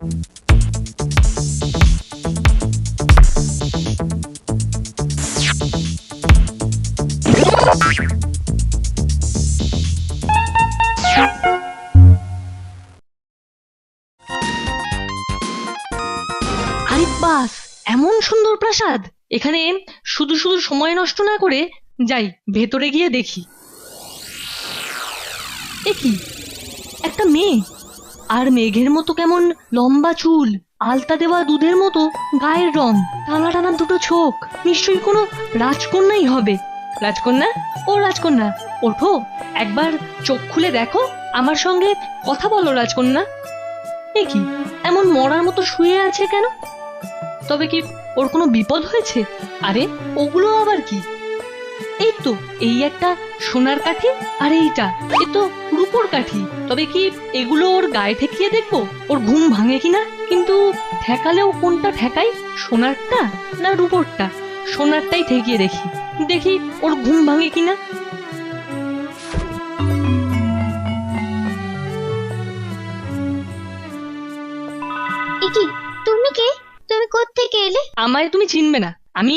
আরে বাস, এমন সুন্দর প্রাসাদ! এখানে শুধু শুধু সময় নষ্ট না করে যাই ভেতরে গিয়ে দেখি। এ কি, একটা মেয়ে, আর মেঘের মতো কেমন লম্বা চুল, আলতা দেওয়া দুধের মতো গায়ের রং, টানা টানা দুটো চোখ, নিশ্চয়ই কোনো রাজকন্যাই হবে। রাজকন্যা, ও রাজকন্যা, ওঠো, একবার চোখ খুলে দেখো, আমার সঙ্গে কথা বলো রাজকন্যা। এ কি, এমন মরার মতো শুয়ে আছে কেন? তবে কি ওর কোনো বিপদ হয়েছে? আরে ওগুলো আবার কি? এই তো, এই একটা সোনার কাঠি, আর এইটা এ তো রূপোর কাঠি। তবে কি এগুলো ওর গায়ে ঠেকিয়ে দেখবো, ওর ঘুম ভাঙে কিনা। কিন্তু ঠেকালেও কোনটা ঠেকাই, সোনারটা না রূপোরটা? সোনারটাই ঠেকিয়ে দেখি, দেখি ওর ঘুম ভাঙে কিনা। কি, তুমি কে? তুমি কোত্থেকে এলে? আমায় তুমি চিনবে না, আমি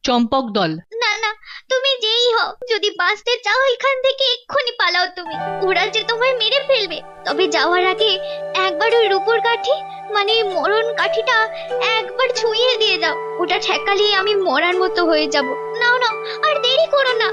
চম্পক দল। না না, তুমি যেই হও, যদি বাঁচতে চাও এখান থেকে এক্ষুনি পালাও। তুমি, ওরা যে তোমায় মেরে ফেলবে। তবে যাওয়ার আগে একবার ওই রূপোর কাঠি, মানে মরণ কাঠিটা একবার ছুঁয়ে দিয়ে যাও। ওটা ঠেকালেই আমি মরার মতো হয়ে যাব। নাও নাও, আর দেরি করো না।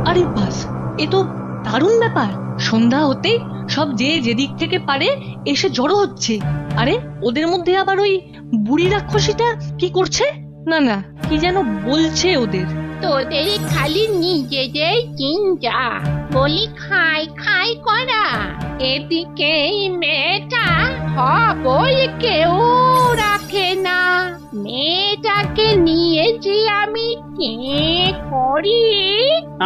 আরে বাস, এ তো দারুণ ব্যাপার। সন্ধ্যা হতে সব যে যেদিক থেকে পারে এসে জড়ো হচ্ছে। আরে ওদের মধ্যে আবার ওই বুড়ি রাক্ষসীটা কি করছে? না না, কি যেন বলছে ওদের। তোদের খালি নিজেদের চিন্তা, বলি খাই খাই করা। এদিকে এই মেয়েটা খবর কেউ রাখে না। মেয়েটাকে নিয়ে যে আমি কে করি।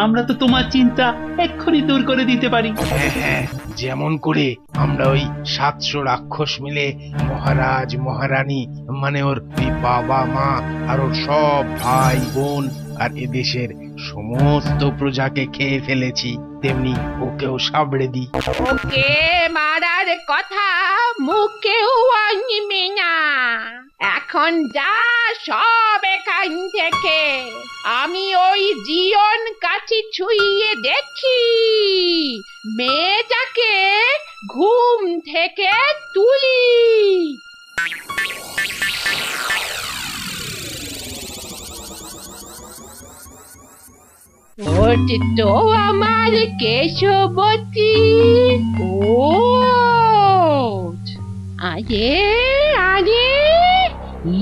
আমরা তো তোমার চিন্তা এক্ষুনি দূর করে দিতে পারি। হ্যাঁ হ্যাঁ, যেমন করে আমরা ওই 700 রাক্ষস মিলে মহারাজ মহারানী, মানে ওর বাবা মা আর ওর সব ভাই বোন আর এদেশের সমস্ত প্রজাকে খেয়ে ফেলেছি, তেমনি ওকেও সাবড়ে দিই। ওকে মারার কথা মুখেও আনবে না। এখন যা সব এখান থেকে। আমি ওই জীবন কাছে ছুঁয়ে দেখি মেয়েটাকে ঘুম থেকে তুলি। ওটা তো আমার কেশবতী। ও আরে আরে,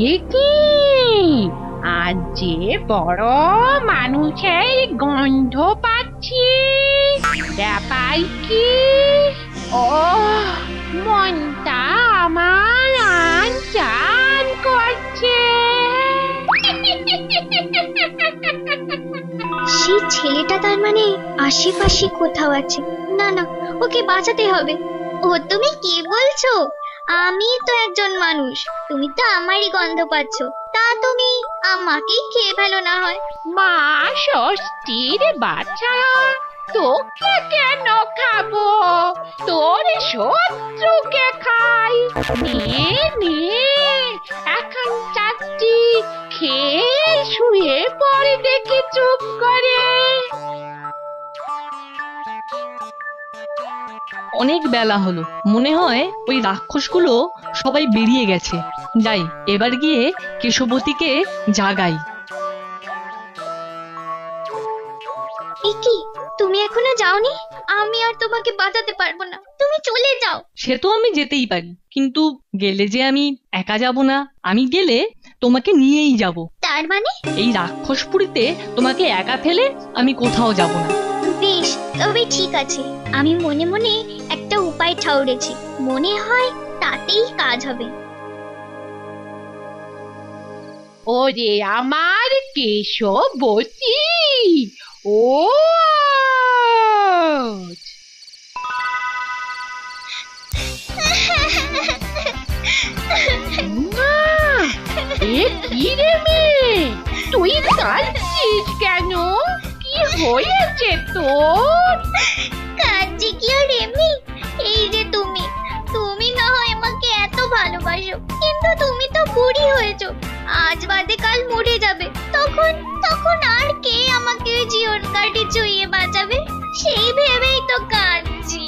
এ কি? আজ যে বড় মানুষের গন্ধ পাচ্ছি। ব্যাপার কি? ও মনটা আমার আনচান করছে। সেই ছেলেটা তার মানে আশেপাশে কোথাও আছে। না না, ওকে বাঁচাতে হবে। ও, তুমি কি বলছো? আমি তো একজন মানুষ, তুমি তো আমারই গন্ধ পাচ্ছ। তা তুমি আমাকেই খেয়ে ফেলো না হয়। মা ষষ্ঠীর বাচ্চা, তোকে কেন খাবো? তোর শত্রুকে খাই। নে নে, এখন চাচ্ছি খেয়ে শুয়ে পড়ে দেখি চুপ করে। অনেক বেলা হলো, মনে হয় ওই রাক্ষসগুলো সবাই বেরিয়ে গেছে। যাই, এবার গিয়ে কেশবতীকে জাগাই। কি, তুমি এখনো যাওনি? আমি আর তোমাকে বাঁচাতে পারবো না, তুমি চলে যাও। সে তো আমি যেতেই পারি, কিন্তু গেলে যে আমি একা যাব না। আমি গেলে তোমাকে নিয়েই যাব। তার মানে? এই রাক্ষসপুরীতে তোমাকে একা ফেলে আমি কোথাও যাব না। বেশ, তবে ঠিক আছে। আমি মনে মনে একটা উপায় ঠাউরেছি, মনে হয় তাতেই কাজ হবে। ওরে আমার কেশবতী, ও এ কি রে মেয়ে, তুই কাঁদছিস কেন? কি হয়েছে তোর? কাঁদছি কি আর এমনি, এই যে তুমি তুমি না হয় আমাকে এত ভালোবাসো, কিন্তু তুমি তো বুড়ি হয়েছো, আজ বাদে কাল মরে যাবে। তখন তখন আর কে আমাকে জীবন কাটে চুইয়ে বাঁচাবে, সেই ভেবেই তো কাঁদছি।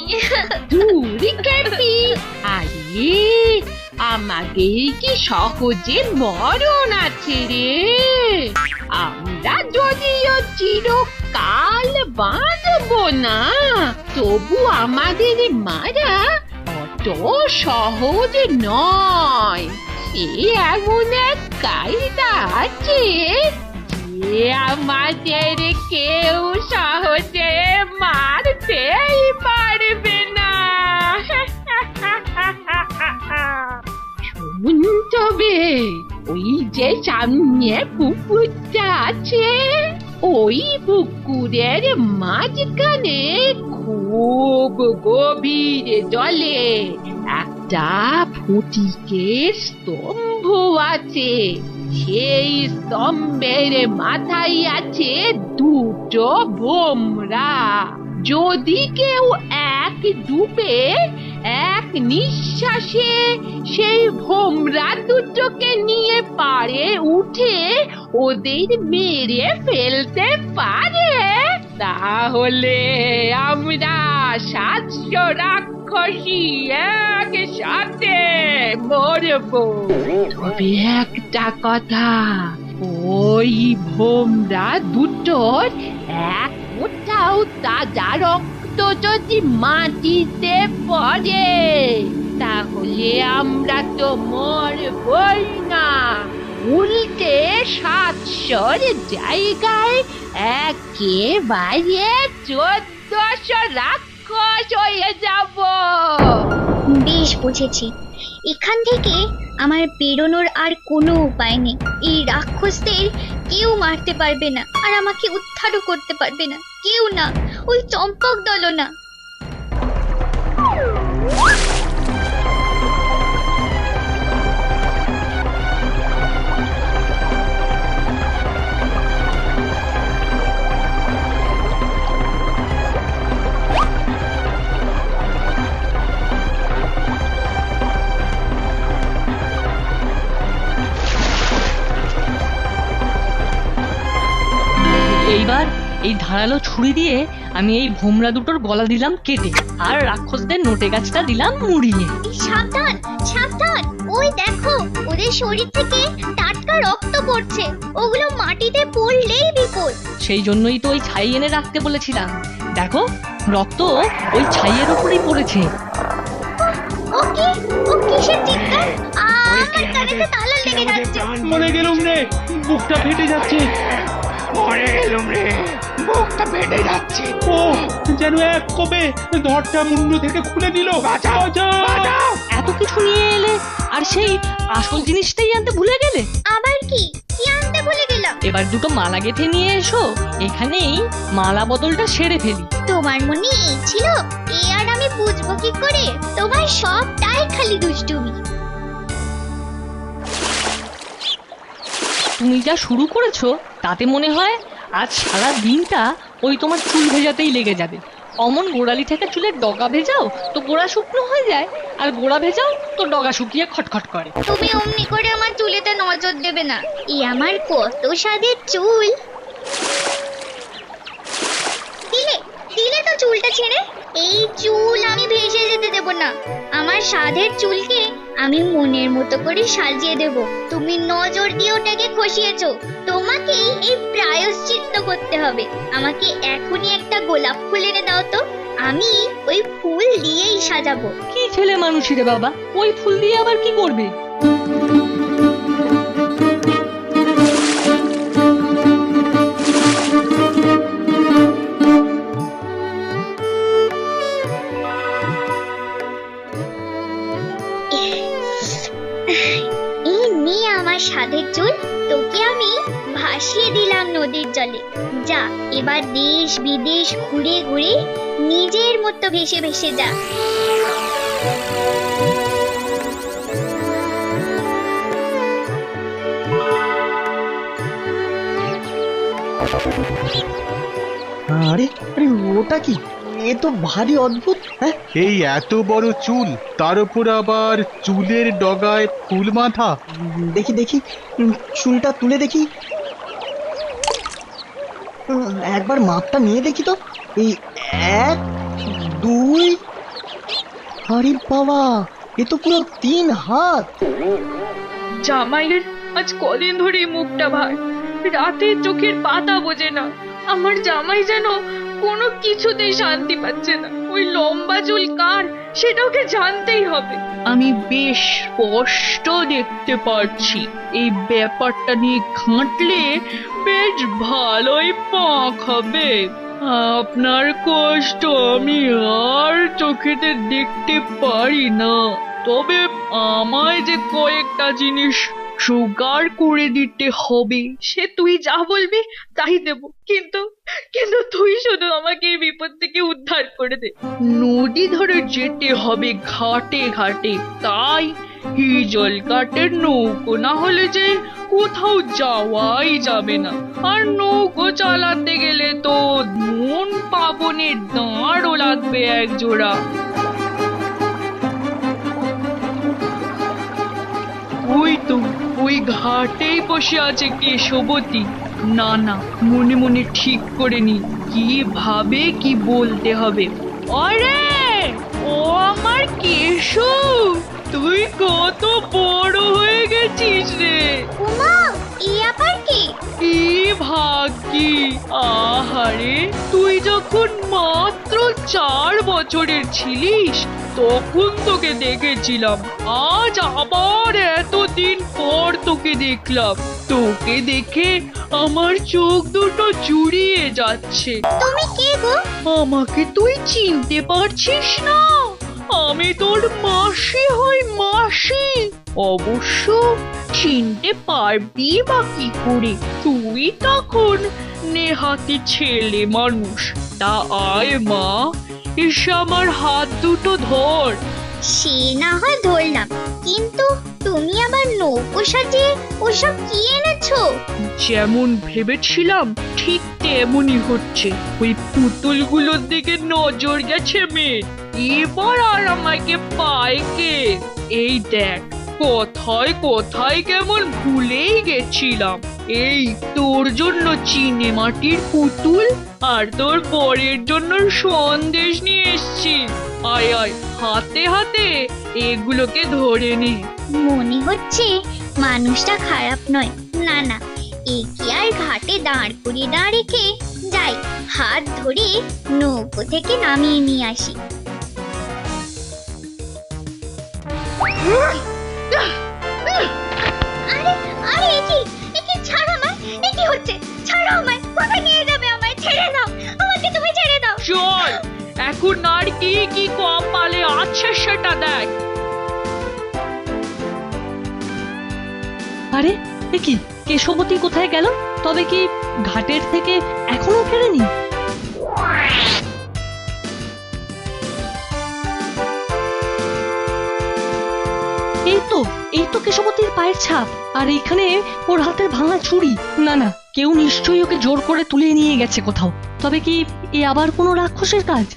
দূরে কেপি, আরে আমাদের কি সহজে মরণ আছে রে? আমরা যদিও চিরকাল বাঁচব না, তবু আমাদের মারা অত সহজ নয়। সে এমন এক কায়দা আছে যে আমাদের কেউ সহজে মারতেই পারবে না। শুন তবে, ওই যে সামনে পুকুরটা আছে, ওই পুকুরের মাঝখানে খুব গভীর জলে একটা ফটিকের স্তম্ভ আছে। সেই স্তম্ভের মাথায় আছে দুটো ভোমরা। যদি কেউ এক ডুবে এক নিঃশ্বাসে সেই ভোমরা দুটোকে নিয়ে পারে উঠে ওদের মেরে ফেলতে পারে, তাহলে আমরা 700 রাক্ষসী একসাথে মরবো। তবে একটা কথা, ওই ভোমরা দুটোর এক ফোঁটাও তাজা রক্ত যদি মাটিতে পড়ে, তাহলে আমরা তো মরবই না, উল্টে 700-র জায়গায় একেবারে 1400 রাক্ষস হয়ে যাব। বেশ বুঝেছি, এখান থেকে আমার বেরোনোর আর কোনো উপায় নেই। এই রাক্ষসদের কেউ মারতে পারবে না, আর আমাকে উদ্ধারও করতে পারবে না, কেউ না, ওই চম্পক দলও না। এইবার এই ধারালো ছুরি দিয়ে আমি এই ভোমরা দুটোর গলা দিলাম কেটে, আর রাক্ষসদের নোটে গাছটা দিলাম মুড়িয়ে। সাবধান সাবধান, ওই দেখো ওদের শরীর থেকে টাটকা রক্ত পড়ছে, ওগুলো মাটিতে পড়লেই বিপদ। সেই জন্যই তো ওই ছাই এনে রাখতে বলেছিলাম। দেখো, রক্ত ওই ছাইয়ের উপরেই পড়েছে। ও কি, ও কিসের চিৎকার? আমার কানেতে তালা লেগে যাচ্ছে। মরে গেলুম রে, বুকটা ফেটে যাচ্ছে। মরে গেলুম রে, বুকটা ফেটে যাচ্ছে। ও যেন এক কোপে ধরটা মুন্ডু থেকে খুলে দিল। বাঁচাও, বাঁচাও। এত কিছু নিয়ে এলে আর সেই আসল জিনিসটাই আনতে ভুলে গেলে। আবার কি কি আনতে ভুলে গেলাম? এবার দুটো মালা গেঁথে নিয়ে এসো, এখানেই মালা বদলটা সেরে ফেলি। তোমার মনে এই ছিল? এ আর আমি বুঝবো কি করে? তোমার সবটাই খালি দুষ্টুমি। তুমি যা শুরু করেছো তাতে মনে হয় আজ সারা দিনটা ওই তোমার চুল ভেজাতেই লেগে যাবে। অমন গোড়ালি থেকে চুলের ডগা ভেজাও তো গোড়া শুকনো হয়ে যায়, আর গোড়া ভেজাও তো ডগা শুকিয়ে খটখট করে। তুমি অমনি করে আমার চুলেতে নজর দেবে না, এই আমার কত স্বাদের চুল। দিলে দিলে তো চুলটা ছেড়ে। এই চুল আমি ভেসে যেতে দেব না, আমার স্বাদের চুলকে আমি মনের মতো করে সাজিয়ে দেব। তুমি নজর দিয়ে ওটাকে খসিয়েছো, তোমাকেই এই প্রায়শ্চিত্ত করতে হবে। আমাকে এখনই একটা গোলাপ ফুল এনে দাও তো, আমি ওই ফুল দিয়েই সাজাবো। কি ছেলে মানুষই রে বাবা, ওই ফুল দিয়ে আবার কি করবে? এই নিয়ে আমার স্বাদের চুল, তোকে আমি ভাসিয়ে দিলাম নদীর জলে। যা, এবার দেশ বিদেশ ঘুরে ঘুরে নিজের মতো ভেসে ভেসে যা। আরে আরে ওটা কি? এ তো ভারী অদ্ভুত। হ্যাঁ, এই এত বড় চুল, তার উপর আবার চুলের ডগায় ফুল মাথা। দেখি দেখি, চুলটা তুলে দেখি। একবার মাপটা নিয়ে দেখি তো। এই 1 2, আরে বাবা, এ তো পুরো 3 হাত। জামাইয়ের আজ কদিন ধরে মুখটা ভার, রাতে চোখের পাতা বোঝে না। আমার জামাই যেন কোনো কিছুতেই শান্তি পাচ্ছে না। ওই লম্বা চুল কার সেটা ওকে জানতেই হবে। আমি বেশ স্পষ্ট দেখতে পাচ্ছি, এই ব্যাপারটা নিয়ে ঘাঁটলে বেশ ভালোই পাক হবে। আপনার কষ্ট আমি আর চোখেতে দেখতে পারি না, তবে আমায় যে কয়েকটা জিনিস জোগাড় করে দিতে হবে। সে তুই যা বলবি তাই দেব, কিন্তু কিন্তু তুই শুধু আমাকে এই বিপদ থেকে উদ্ধার করে দে। নদী ধরে যেতে হবে ঘাটে ঘাটে, তাই হিজল কাঠের নৌকো না হলে যে কোথাও যাওয়াই যাবে না। আর নৌকো চালাতে গেলে তো মন পাবনের দাঁড়ও লাগবে এক জোড়া। ওই তো ওই ঘাটেই বসে আছে কেশবতী। না না, মনে মনে ঠিক করে নি কিভাবে কি বলতে হবে। আরে ও আমার কেশু, তুই কত বড় হয়ে গেছিস রে। উমা, এ আবার কি? কি ভাগ্যি! আহারে, তুই যখন মাত্র 4 বছরের ছিলিস তখন তোকে দেখেছিলাম, আজ আবার এতদিন পর তোকে দেখলাম। তোকে দেখে আমার চোখ দুটো জুড়িয়ে যাচ্ছে। তুমি কে গো? আমাকে তুই চিনতে পারছিস না? আমি তোর মাসি হই, মাসি। অবশ্য চিনতে পারবি বা কি করে, তুই তখন নেহাতি ছেলে মানুষ। তা আয় মা, এসে আমার হাত দুটো ধর। সে না হয় ধরলাম, কিন্তু তুমি আবার নৌকো সাজিয়ে ওসব কি এনেছো? যেমন ভেবেছিলাম ঠিক তেমনই হচ্ছে। ওই পুতুলগুলোর দিকে নজর গেছে মেয়ে, এবার আর আমাকে পায় কে? এই দেখ, কোথায় কোথায় কেমন ভুলেই গেছিলাম। এই তোর জন্য চিনে মাটির পুতুল, আর তোর পরের জন্য সন্দেশ নিয়ে এসছি। আয় আয়, হাতে হাতে এগুলোকে ধরে নে। মনে হচ্ছে মানুষটা খারাপ নয়। না না, একে আর ঘাটে দাঁড় করিয়ে না রেখে যাই, হাত ধরে নৌকো থেকে নামিয়ে নিয়ে আসি। আরে আরে, একে ছাড় আমায়। এ কি হচ্ছে? ছাড়ো আমায়। কোথায় নিয়ে যাবে আমায়? ছেড়ে দাও আমাকে, তুমি ছেড়ে দাও। চল, এখন আর কি কি কপালে আছে সেটা দেখ। আরে এ কি, কেশবতী কোথায় গেল? তবে কি ঘাটের থেকে এখনো ফেরেনি? এই তো কেশবতীর পায়ের ছাপ, আর এইখানে ওর হাতের ভাঙা ছুরি। না না, কেউ নিশ্চয়ই ওকে জোর করে তুলে নিয়ে গেছে কোথাও। তবে কি এ আবার কোনো রাক্ষসের কাজ?